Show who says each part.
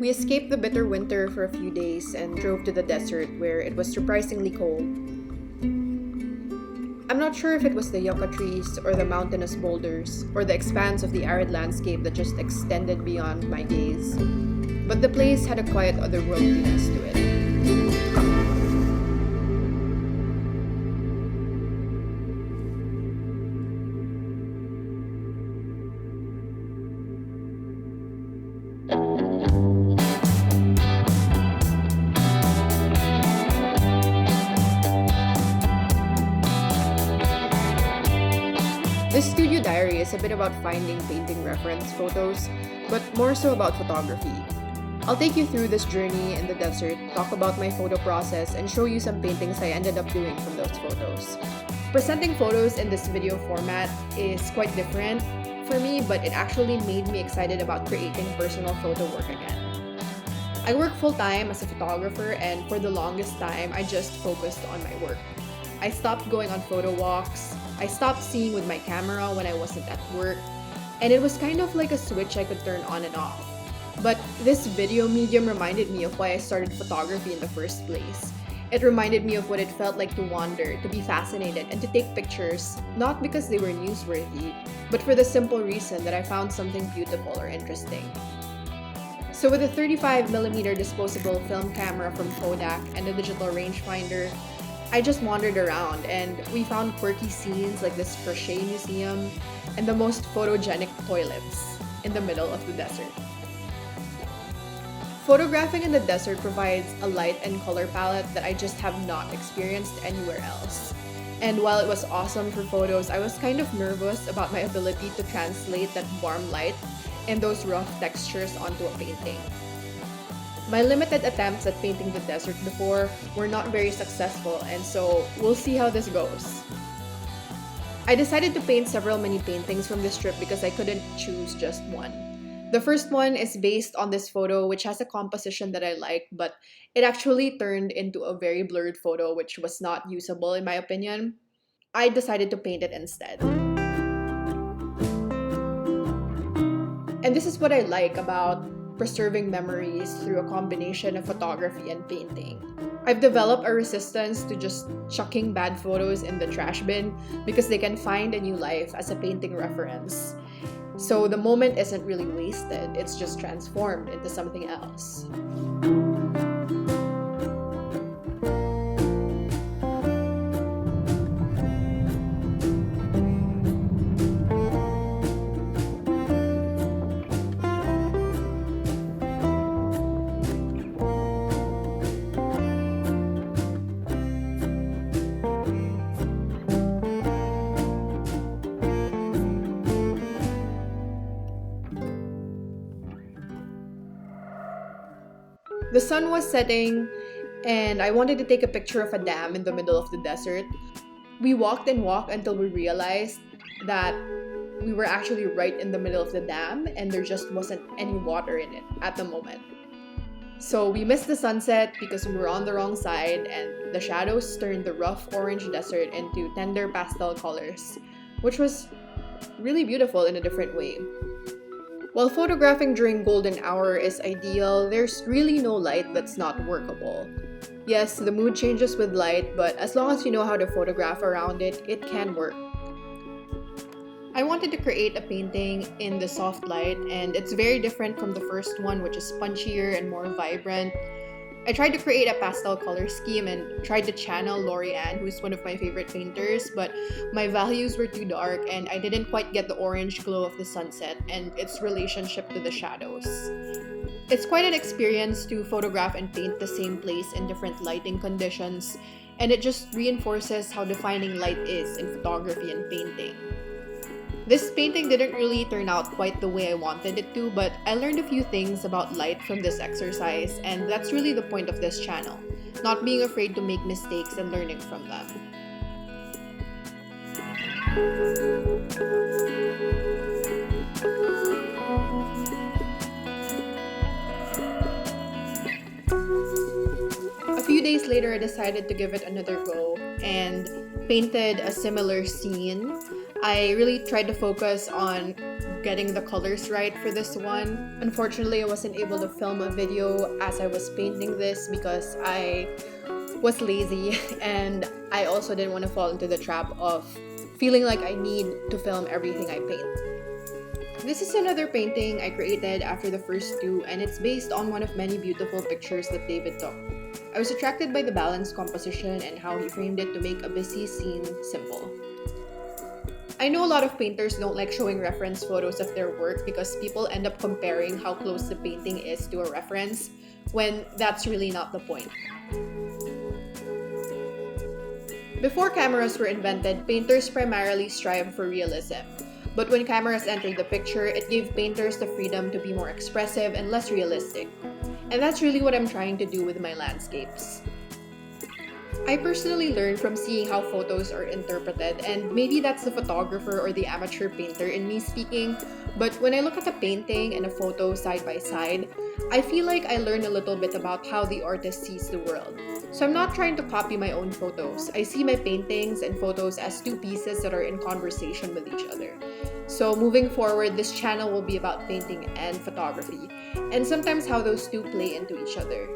Speaker 1: We escaped the bitter winter for a few days and drove to the desert where it was surprisingly cold. I'm not sure if it was the yucca trees or the mountainous boulders or the expanse of the arid landscape that just extended beyond my gaze, but the place had a quiet otherworldliness to it. This studio diary is a bit about finding painting reference photos, but more so about photography. I'll take you through this journey in the desert, talk about my photo process, and show you some paintings I ended up doing from those photos. Presenting photos in this video format is quite different for me, but it actually made me excited about creating personal photo work again. I work full-time as a photographer, and for the longest time, I just focused on my work. I stopped going on photo walks, I stopped seeing with my camera when I wasn't at work, and it was kind of like a switch I could turn on and off. But this video medium reminded me of why I started photography in the first place. It reminded me of what it felt like to wander, to be fascinated, and to take pictures, not because they were newsworthy, but for the simple reason that I found something beautiful or interesting. So with a 35mm disposable film camera from Kodak and a digital rangefinder, I just wandered around and we found quirky scenes like this crochet museum and the most photogenic toilets in the middle of the desert. Photographing in the desert provides a light and color palette that I just have not experienced anywhere else. And while it was awesome for photos, I was kind of nervous about my ability to translate that warm light and those rough textures onto a painting. My limited attempts at painting the desert before were not very successful, and so we'll see how this goes. I decided to paint several mini paintings from this trip because I couldn't choose just one. The first one is based on this photo which has a composition that I like, but it actually turned into a very blurred photo which was not usable in my opinion. I decided to paint it instead. And this is what I like about preserving memories through a combination of photography and painting. I've developed a resistance to just chucking bad photos in the trash bin because they can find a new life as a painting reference. So the moment isn't really wasted, it's just transformed into something else. The sun was setting, and I wanted to take a picture of a dam in the middle of the desert. We walked and walked until we realized that we were actually right in the middle of the dam and there just wasn't any water in it at the moment. So we missed the sunset because we were on the wrong side, and the shadows turned the rough orange desert into tender pastel colors, which was really beautiful in a different way. While photographing during golden hour is ideal, there's really no light that's not workable. Yes, the mood changes with light, but as long as you know how to photograph around it, it can work. I wanted to create a painting in the soft light, and it's very different from the first one, which is punchier and more vibrant. I tried to create a pastel color scheme and tried to channel Lori Ann, who's one of my favorite painters, but my values were too dark and I didn't quite get the orange glow of the sunset and its relationship to the shadows. It's quite an experience to photograph and paint the same place in different lighting conditions, and it just reinforces how defining light is in photography and painting. This painting didn't really turn out quite the way I wanted it to, but I learned a few things about light from this exercise, and that's really the point of this channel, not being afraid to make mistakes and learning from them. A few days later, I decided to give it another go and painted a similar scene I really tried to focus on getting the colors right for this one. Unfortunately, I wasn't able to film a video as I was painting this because I was lazy and I also didn't want to fall into the trap of feeling like I need to film everything I paint. This is another painting I created after the first two, and it's based on one of many beautiful pictures that David took. I was attracted by the balanced composition and how he framed it to make a busy scene simple. I know a lot of painters don't like showing reference photos of their work because people end up comparing how close the painting is to a reference, when that's really not the point. Before cameras were invented, painters primarily strived for realism. But when cameras entered the picture, it gave painters the freedom to be more expressive and less realistic. And that's really what I'm trying to do with my landscapes. I personally learn from seeing how photos are interpreted, and maybe that's the photographer or the amateur painter in me speaking, but when I look at a painting and a photo side by side, I feel like I learn a little bit about how the artist sees the world. So I'm not trying to copy my own photos. I see my paintings and photos as two pieces that are in conversation with each other. So moving forward, this channel will be about painting and photography, and sometimes how those two play into each other.